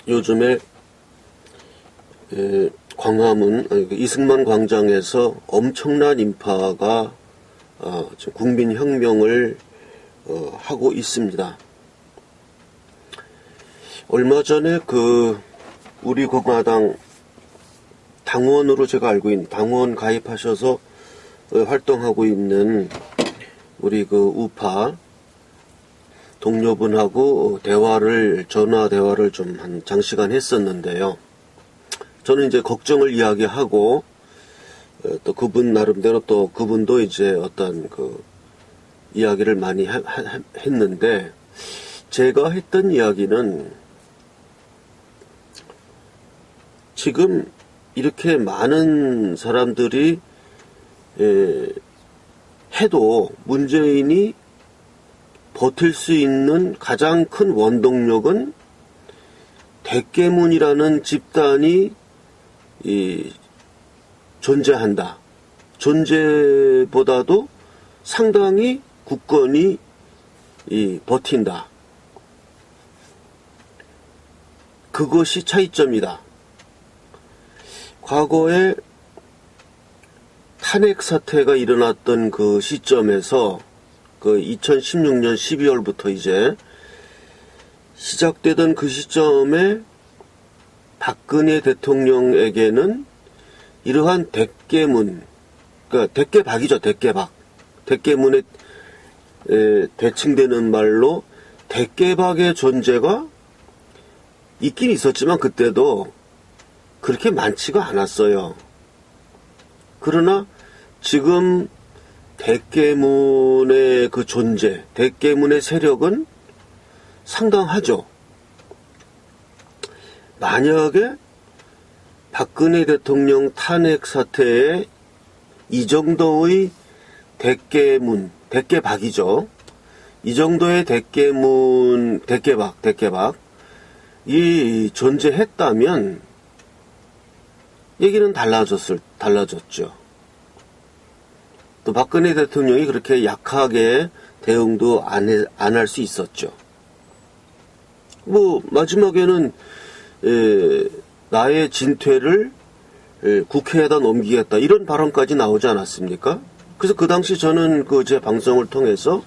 요즘에 광화문 이승만 광장에서 엄청난 인파가 지금 국민혁명을 하고 있습니다. 얼마 전에 우리 공화당 당원으로 제가 알고 있는 당원 가입하셔서 활동하고 있는 우리 우파 동료분하고 전화 대화를 좀 한 장시간 했었는데요. 저는 이제 걱정을 이야기하고 또 그분 나름대로 또 그분도 이제 어떤 이야기를 많이 했는데, 제가 했던 이야기는 지금 이렇게 많은 사람들이 해도 문재인이 버틸 수 있는 가장 큰 원동력은 대깨문이라는 집단이 존재한다. 존재보다도 상당히 굳건히 버틴다. 그것이 차이점이다. 과거에 탄핵 사태가 일어났던 그 시점에서 2016년 12월부터 이제 시작되던 그 시점에 박근혜 대통령에게는 이러한 대깨문, 그러니까 대깨박이죠, 대깨박. 대깨문에 대칭되는 말로 대깨박의 존재가 있긴 있었지만 그때도 그렇게 많지가 않았어요. 그러나 지금 대깨문의 그 존재, 대깨문의 세력은 상당하죠. 만약에 박근혜 대통령 탄핵 사태에 이 정도의 대깨문, 대깨박이죠. 이 정도의 대깨문, 대깨박이 존재했다면 얘기는 달라졌죠. 또 박근혜 대통령이 그렇게 약하게 대응도 안 할 수 있었죠. 마지막에는 나의 진퇴를 국회에다 넘기겠다, 이런 발언까지 나오지 않았습니까? 그래서 그 당시 저는 제 방송을 통해서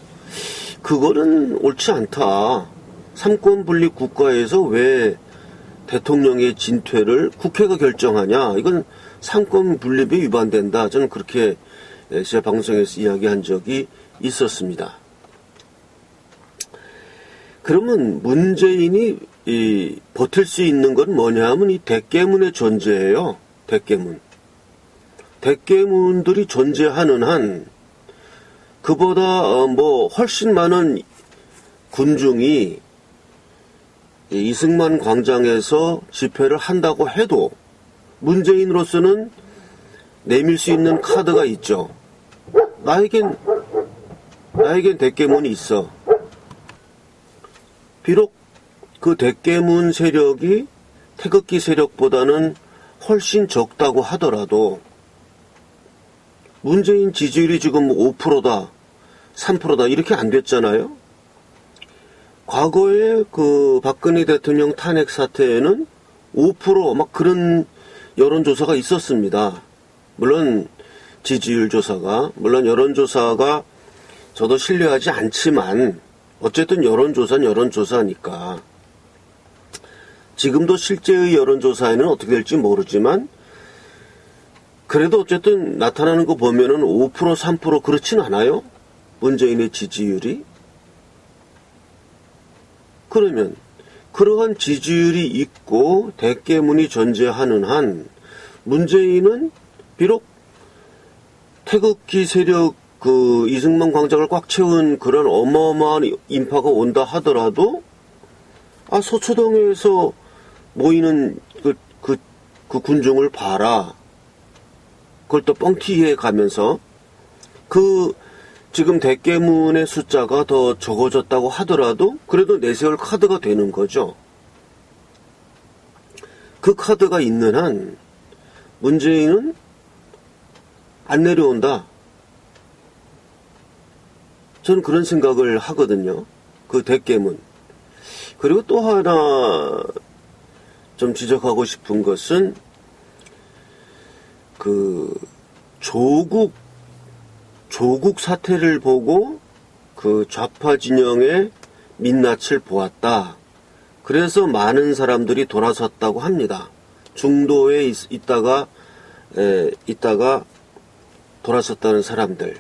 그거는 옳지 않다. 삼권 분립 국가에서 왜 대통령의 진퇴를 국회가 결정하냐, 이건 삼권 분립에 위반된다. 저는 그렇게 제 방송에서 이야기한 적이 있었습니다. 그러면 문재인이 버틸 수 있는 건 뭐냐 하면 이 대깨문의 존재예요. 대깨문. 대깨문들이 존재하는 한 그보다 훨씬 많은 군중이 이승만 광장에서 집회를 한다고 해도 문재인으로서는 내밀 수 있는 카드가 있죠. 나에겐 대깨문이 있어. 비록 그 대깨문 세력이 태극기 세력보다는 훨씬 적다고 하더라도 문재인 지지율이 지금 5%다, 3%다 이렇게 안 됐잖아요. 과거에 박근혜 대통령 탄핵 사태에는 5% 그런 여론조사가 있었습니다. 물론 지지율 조사가, 물론 여론조사가 저도 신뢰하지 않지만 어쨌든 여론조사는 여론조사니까. 지금도 실제의 여론조사에는 어떻게 될지 모르지만 그래도 어쨌든 나타나는 거 보면은 5%, 3% 그렇진 않아요? 문재인의 지지율이? 그러면 그러한 지지율이 있고 대깨문이 존재하는 한 문재인은 비록 태극기 세력 이승만 광장을 꽉 채운 그런 어마어마한 인파가 온다 하더라도 서초동에서 모이는 그 군중을 봐라. 그걸 또 뻥튀기해 가면서 지금 대깨문의 숫자가 더 적어졌다고 하더라도 그래도 내세울 카드가 되는 거죠. 그 카드가 있는 한 문재인은 안 내려온다. 저는 그런 생각을 하거든요. 그 대깨문. 그리고 또 하나 좀 지적하고 싶은 것은 그 조국 사태를 보고 그 좌파 진영의 민낯을 보았다. 그래서 많은 사람들이 돌아섰다고 합니다. 중도에 있다가 돌아섰다는 사람들.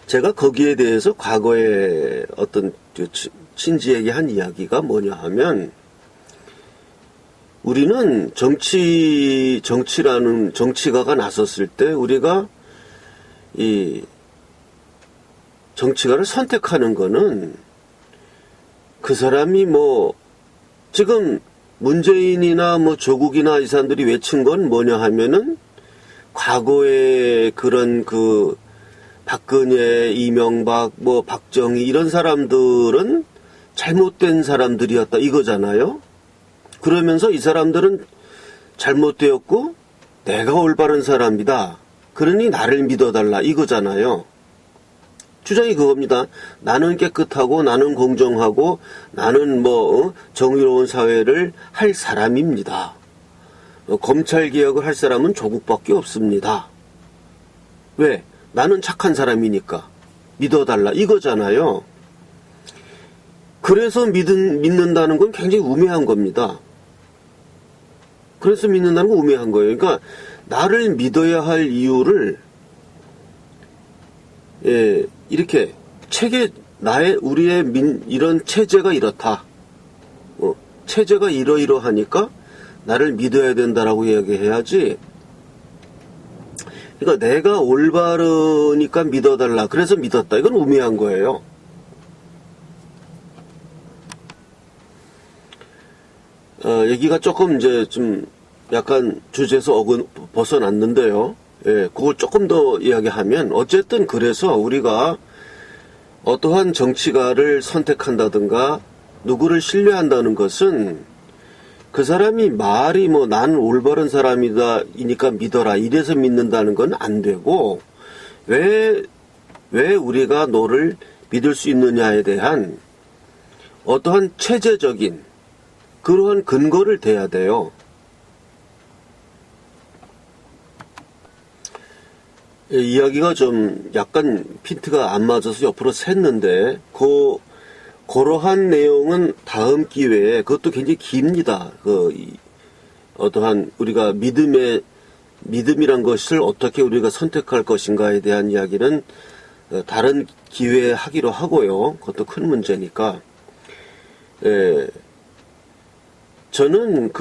제가 거기에 대해서 과거에 어떤 친지에게 한 이야기가 뭐냐 하면, 우리는 정치가가 나섰을 때 우리가 이 정치가를 선택하는 거는 그 사람이 뭐 지금 문재인이나 뭐 조국이나 이 사람들이 외친 건 뭐냐 하면은 과거에 그런 그 박근혜, 이명박, 뭐 박정희 이런 사람들은 잘못된 사람들이었다 이거잖아요. 그러면서 이 사람들은 잘못되었고 내가 올바른 사람이다. 그러니 나를 믿어달라 이거잖아요. 주장이 그겁니다. 나는 깨끗하고 나는 공정하고 나는 뭐 정의로운 사회를 할 사람입니다. 검찰개혁을 할 사람은 조국밖에 없습니다. 왜? 나는 착한 사람이니까 믿어달라 이거잖아요. 그래서 믿는다는 건 굉장히 우매한 겁니다. 그래서 믿는다는 건 우매한 거예요. 그러니까 나를 믿어야 할 이유를 이렇게 우리의 이런 체제가 이렇다. 체제가 이러이러하니까 나를 믿어야 된다라고 이야기해야지. 그러니까 내가 올바르니까 믿어달라. 그래서 믿었다. 이건 우매한 거예요. 얘기가 조금 이제 좀 약간 주제에서 벗어났는데요. 그걸 조금 더 이야기하면 어쨌든 그래서 우리가 어떠한 정치가를 선택한다든가 누구를 신뢰한다는 것은 그 사람이 말이 뭐 나는 올바른 사람이니까 믿어라 이래서 믿는다는 건 안 되고 왜 우리가 너를 믿을 수 있느냐에 대한 어떠한 체제적인 그러한 근거를 대야 돼요. 이야기가 좀 약간 핀트가 안 맞아서 옆으로 샜는데 그러한 내용은 다음 기회에 그것도 굉장히 깁니다. 어떠한 우리가 믿음이란 것을 어떻게 우리가 선택할 것인가에 대한 이야기는 다른 기회에 하기로 하고요. 그것도 큰 문제니까. 저는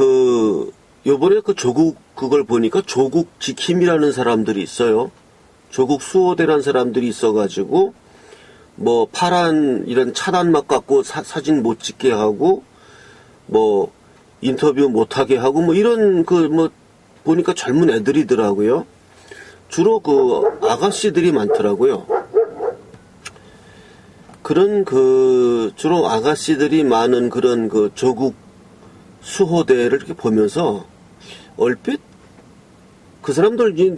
요번에 조국 그걸 보니까 조국 지킴이라는 사람들이 있어요. 조국 수호대라는 사람들이 있어가지고 뭐 파란 이런 차단막 갖고 사진 못 찍게 하고 뭐 인터뷰 못 하게 하고 뭐 이런 보니까 젊은 애들이더라고요. 주로 아가씨들이 많더라고요. 그런 주로 아가씨들이 많은 그런 조국 수호대를 이렇게 보면서 얼핏 그 사람들이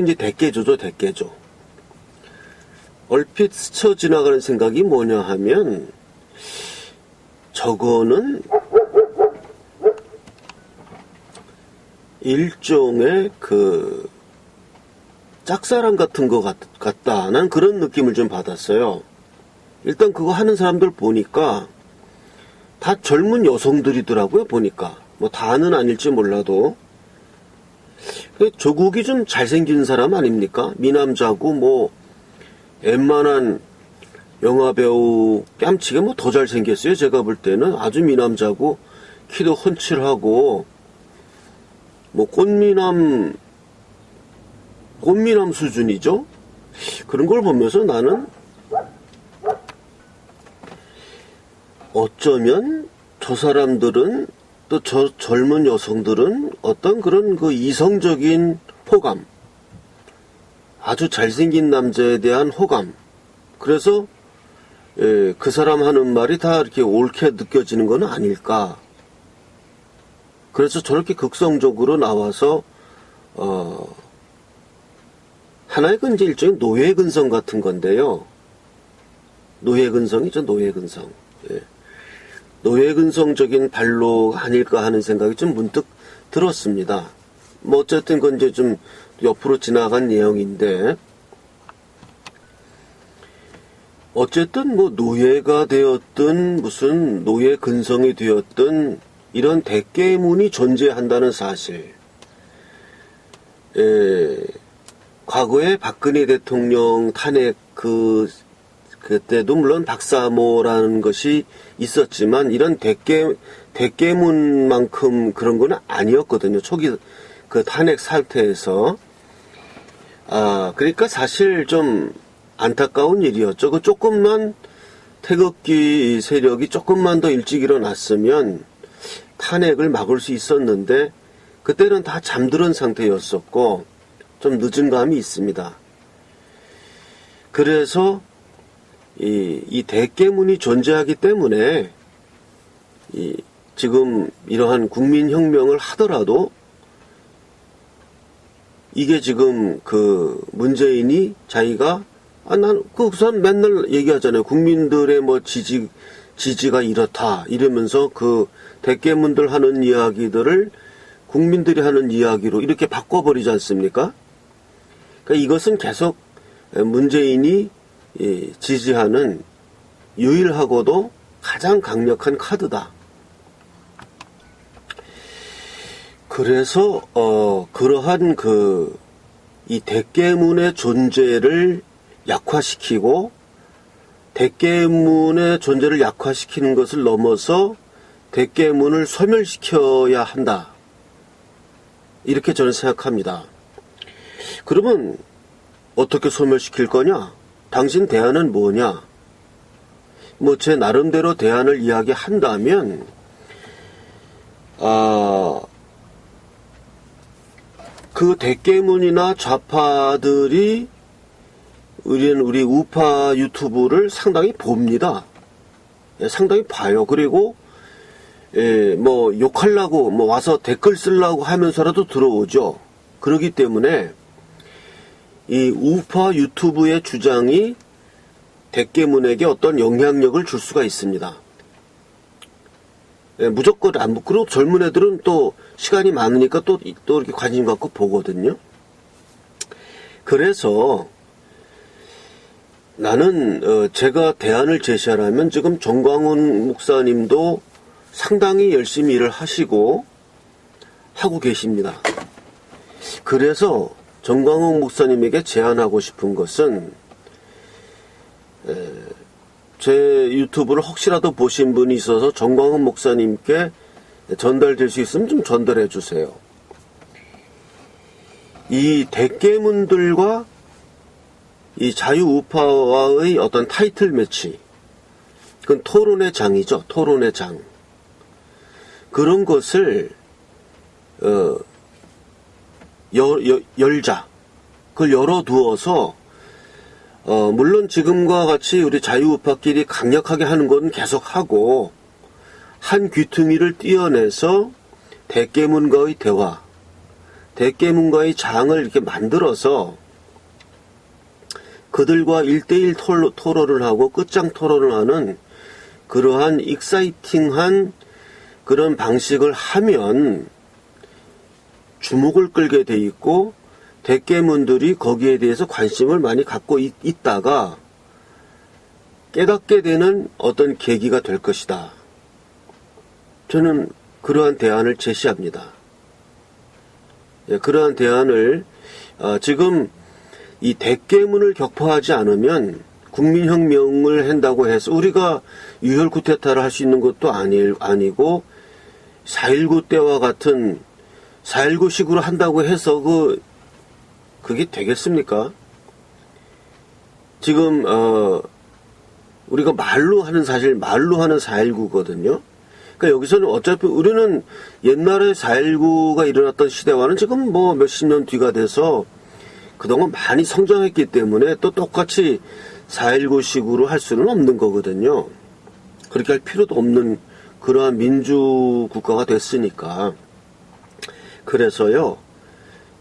이제 대깨조죠. 얼핏 스쳐 지나가는 생각이 뭐냐 하면 저거는 일종의 짝사랑 같은 것 같다. 난 그런 느낌을 좀 받았어요. 일단 그거 하는 사람들 보니까 다 젊은 여성들이더라고요. 보니까 뭐 다는 아닐지 몰라도 조국이 좀 잘생긴 사람 아닙니까? 미남자고 뭐 웬만한 영화배우 뺨치게 뭐 더 잘생겼어요. 제가 볼 때는 아주 미남자고 키도 훤칠하고 뭐 꽃미남 수준이죠. 그런 걸 보면서 나는 어쩌면 저 사람들은 또 저 젊은 여성들은 어떤 그런 이성적인 호감, 아주 잘생긴 남자에 대한 호감, 그래서 그 사람 하는 말이 다 이렇게 옳게 느껴지는 건 아닐까. 그래서 저렇게 극성적으로 나와서 하나의 이제 일종의 노예근성 같은 건데요. 노예근성이죠, 노예근성. 노예근성적인 발로가 아닐까 하는 생각이 좀 문득 들었습니다. 뭐 어쨌든 그건 이제 좀 옆으로 지나간 내용인데, 어쨌든 뭐 노예가 되었든 무슨 노예 근성이 되었든 이런 대깨문이 존재한다는 사실, 과거에 박근혜 대통령 탄핵 그때도 물론 박사모라는 것이 있었지만 이런 대깨문만큼 그런 건 아니었거든요. 초기 그 탄핵 사태에서. 그러니까 사실 좀 안타까운 일이었죠. 그 조금만 태극기 세력이 조금만 더 일찍 일어났으면 탄핵을 막을 수 있었는데 그때는 다 잠들은 상태였었고 좀 늦은 감이 있습니다. 그래서 이 대깨문이 존재하기 때문에 지금 이러한 국민혁명을 하더라도 이게 지금 그 문재인이 자기가 난 그 우선 맨날 얘기하잖아요. 국민들의 뭐 지지가 이렇다 이러면서 그 대깨문들 하는 이야기들을 국민들이 하는 이야기로 이렇게 바꿔버리지 않습니까? 그러니까 이것은 계속 문재인이 지지하는 유일하고도 가장 강력한 카드다. 그래서 그러한 이 대깨문의 존재를 약화시키고 대깨문의 존재를 약화시키는 것을 넘어서 대깨문을 소멸시켜야 한다. 이렇게 저는 생각합니다. 그러면 어떻게 소멸시킬 거냐? 당신 대안은 뭐냐? 뭐 제 나름대로 대안을 이야기한다면 그 대깨문이나 좌파들이 우리 우파 유튜브를 상당히 봅니다. 상당히 봐요. 그리고 뭐 욕하려고 뭐 와서 댓글 쓰려고 하면서라도 들어오죠. 그렇기 때문에 이 우파 유튜브의 주장이 대깨문에게 어떤 영향력을 줄 수가 있습니다. 무조건 안 그리고 젊은 애들은 또 시간이 많으니까 또 이렇게 관심 갖고 보거든요. 그래서 나는 제가 대안을 제시하라면 지금 정광훈 목사님도 상당히 열심히 일을 하고 계십니다. 그래서 정광훈 목사님에게 제안하고 싶은 것은 제 유튜브를 혹시라도 보신 분이 있어서 정광훈 목사님께 전달될 수 있으면 좀 전달해 주세요. 이 대깨문들과 이 자유우파와의 어떤 타이틀 매치, 그건 토론의 장이죠. 토론의 장. 그런 것을 열자. 그걸 열어두어서 물론 지금과 같이 우리 자유우파끼리 강력하게 하는 건 계속하고 한 귀퉁이를 띄어내서 대깨문과의 대화, 대깨문과의 장을 이렇게 만들어서 그들과 1대1 토론을 하고 끝장 토론을 하는 그러한 익사이팅한 그런 방식을 하면 주목을 끌게 돼 있고 대깨문들이 거기에 대해서 관심을 많이 갖고 있다가 깨닫게 되는 어떤 계기가 될 것이다. 저는 그러한 대안을 제시합니다. 그러한 대안을 지금 이 대깨문을 격파하지 않으면 국민혁명을 한다고 해서 우리가 유혈 쿠데타를 할 수 있는 것도 아니고 4.19 때와 같은 4.19식으로 한다고 해서 그게 되겠습니까? 지금 우리가 말로 하는 4.19거든요. 그러니까 여기서는 어차피 우리는 옛날에 4.19가 일어났던 시대와는 지금 뭐 몇십 년 뒤가 돼서 그동안 많이 성장했기 때문에 또 똑같이 4.19식으로 할 수는 없는 거거든요. 그렇게 할 필요도 없는 그러한 민주국가가 됐으니까. 그래서요,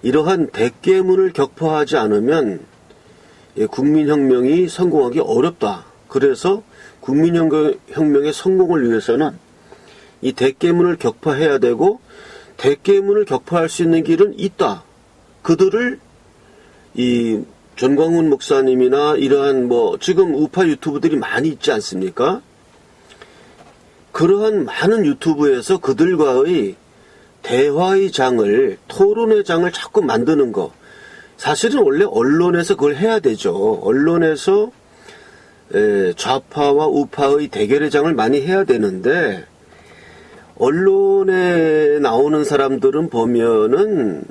이러한 대깨문을 격파하지 않으면 국민혁명이 성공하기 어렵다. 그래서 국민혁명의 성공을 위해서는 이 대깨문을 격파해야 되고 대깨문을 격파할 수 있는 길은 있다. 그들을 이 전광훈 목사님이나 이러한 지금 우파 유튜브들이 많이 있지 않습니까? 그러한 많은 유튜브에서 그들과의 대화의 장을, 토론의 장을 자꾸 만드는 거. 사실은 원래 언론에서 그걸 해야 되죠. 언론에서 좌파와 우파의 대결의 장을 많이 해야 되는데, 언론에 나오는 사람들은 보면은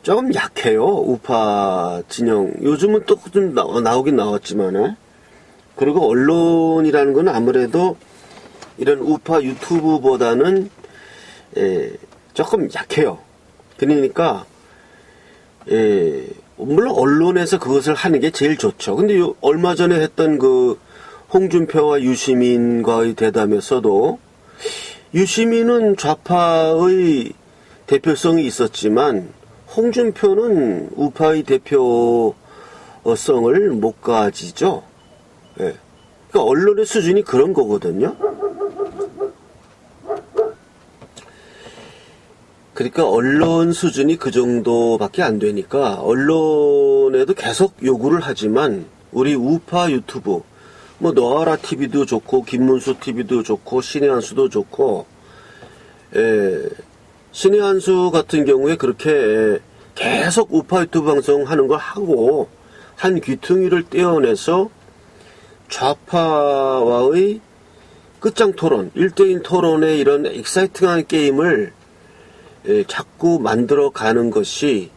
조금 약해요. 우파 진영. 요즘은 또 좀 나오긴 나왔지만은. 그리고 언론이라는 건 아무래도 이런 우파 유튜브보다는 조금 약해요. 그러니까 물론 언론에서 그것을 하는 게 제일 좋죠. 근데 얼마 전에 했던 그 홍준표와 유시민과의 대담에서도 유시민은 좌파의 대표성이 있었지만 홍준표는 우파의 대표성을 못 가지죠. 그러니까 언론의 수준이 그런 거거든요. 그러니까 언론 수준이 그 정도밖에 안 되니까 언론에도 계속 요구를 하지만 우리 우파 유튜브 노아라 TV도 좋고 김문수 TV도 좋고 신의 한수도 좋고 신의 한수 같은 경우에 그렇게 계속 우파 유튜브 방송하는 걸 하고 한 귀퉁이를 떼어내서 좌파와의 끝장 토론, 1대1 토론의 이런 익사이팅한 게임을 자꾸 만들어 가는 것이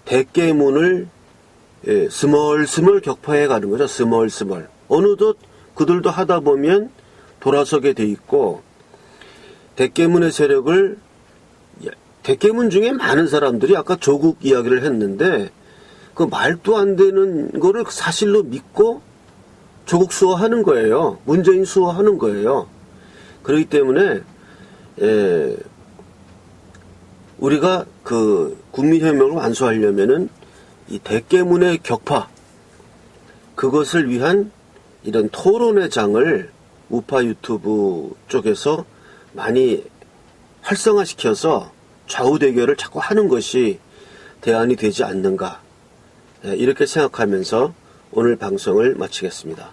대깨문을 스멀스멀 격파해 가는 거죠. 스멀스멀. 어느덧 그들도 하다 보면 돌아서게 돼 있고 대깨문의 세력을 대깨문 중에 많은 사람들이 아까 조국 이야기를 했는데 그 말도 안 되는 거를 사실로 믿고 조국 수호하는 거예요. 문재인 수호하는 거예요. 그렇기 때문에 우리가 그 국민혁명을 완수하려면은 이 대깨문의 격파 그것을 위한 이런 토론의 장을 우파 유튜브 쪽에서 많이 활성화시켜서 좌우 대결을 자꾸 하는 것이 대안이 되지 않는가 이렇게 생각하면서 오늘 방송을 마치겠습니다.